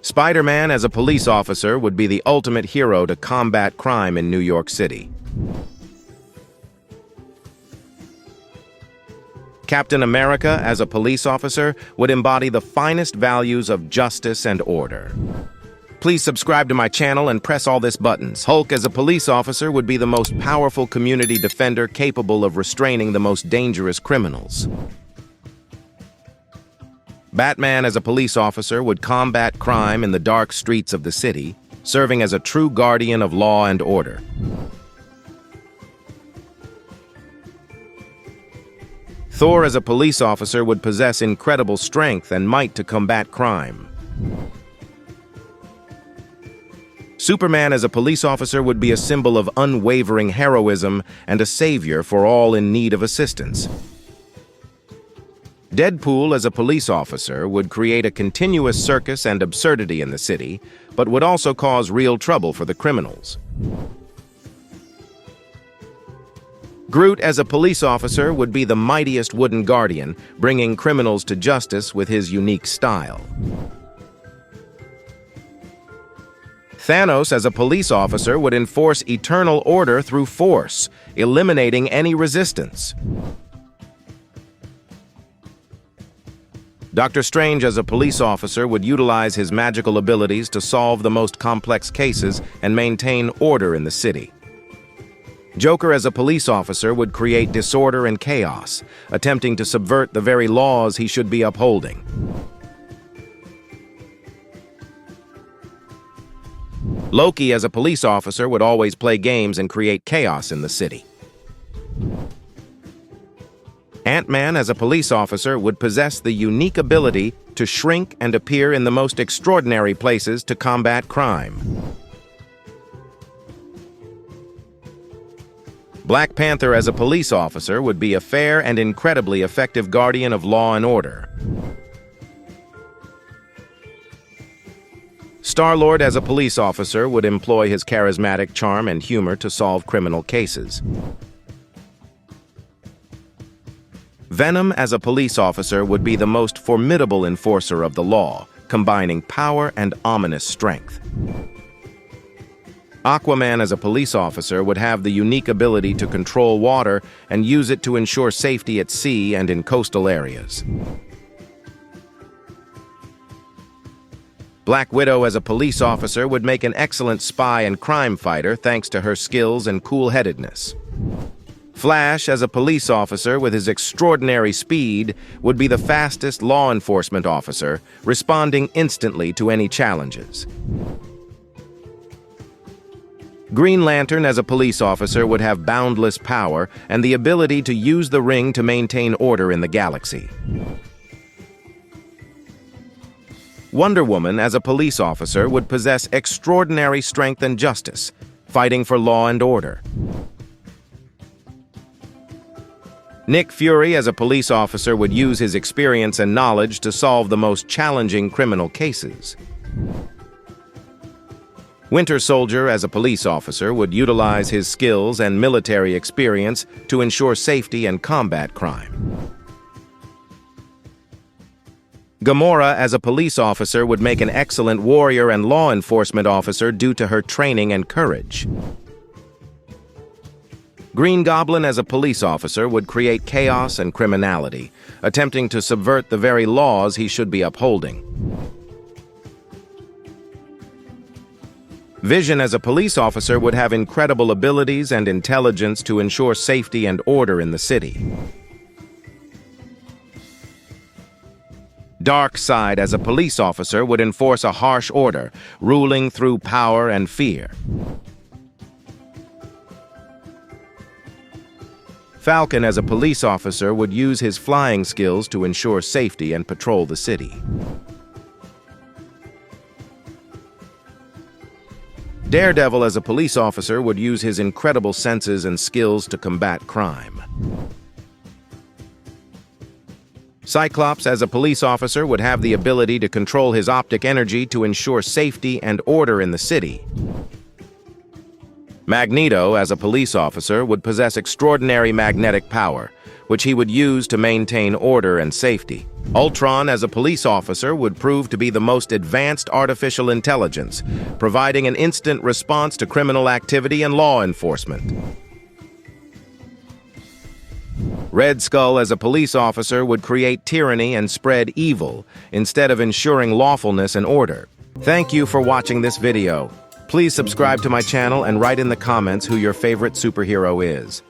Spider-Man as a police officer would be the ultimate hero to combat crime in New York City. Captain America as a police officer would embody the finest values of justice and order. Please subscribe to my channel and press all these buttons. Hulk as a police officer would be the most powerful community defender capable of restraining the most dangerous criminals. Batman as a police officer would combat crime in the dark streets of the city, serving as a true guardian of law and order. Thor as a police officer would possess incredible strength and might to combat crime. Superman as a police officer would be a symbol of unwavering heroism and a savior for all in need of assistance. Deadpool as a police officer would create a continuous circus and absurdity in the city, but would also cause real trouble for the criminals. Groot as a police officer would be the mightiest wooden guardian, bringing criminals to justice with his unique style. Thanos as a police officer would enforce eternal order through force, eliminating any resistance. Doctor Strange as a police officer would utilize his magical abilities to solve the most complex cases and maintain order in the city. Joker as a police officer would create disorder and chaos, attempting to subvert the very laws he should be upholding. Loki as a police officer would always play games and create chaos in the city. Ant-Man as a police officer would possess the unique ability to shrink and appear in the most extraordinary places to combat crime. Black Panther as a police officer would be a fair and incredibly effective guardian of law and order. Star-Lord as a police officer would employ his charismatic charm and humor to solve criminal cases. Venom as a police officer would be the most formidable enforcer of the law, combining power and ominous strength. Aquaman as a police officer would have the unique ability to control water and use it to ensure safety at sea and in coastal areas. Black Widow as a police officer would make an excellent spy and crime fighter thanks to her skills and cool-headedness. Flash as a police officer with his extraordinary speed would be the fastest law enforcement officer, responding instantly to any challenges. Green Lantern as a police officer would have boundless power and the ability to use the ring to maintain order in the galaxy. Wonder Woman as a police officer would possess extraordinary strength and justice, fighting for law and order. Nick Fury as a police officer would use his experience and knowledge to solve the most challenging criminal cases. Winter Soldier as a police officer would utilize his skills and military experience to ensure safety and combat crime. Gamora as a police officer would make an excellent warrior and law enforcement officer due to her training and courage. Green Goblin as a police officer would create chaos and criminality, attempting to subvert the very laws he should be upholding. Vision as a police officer would have incredible abilities and intelligence to ensure safety and order in the city. Darkseid as a police officer would enforce a harsh order, ruling through power and fear. Falcon as a police officer would use his flying skills to ensure safety and patrol the city. Daredevil as a police officer would use his incredible senses and skills to combat crime. Cyclops as a police officer would have the ability to control his optic energy to ensure safety and order in the city. Magneto as a police officer would possess extraordinary magnetic power, which he would use to maintain order and safety. Ultron, as a police officer, would prove to be the most advanced artificial intelligence, providing an instant response to criminal activity and law enforcement. Red Skull, as a police officer, would create tyranny and spread evil, instead of ensuring lawfulness and order. Thank you for watching this video. Please subscribe to my channel and write in the comments who your favorite superhero is.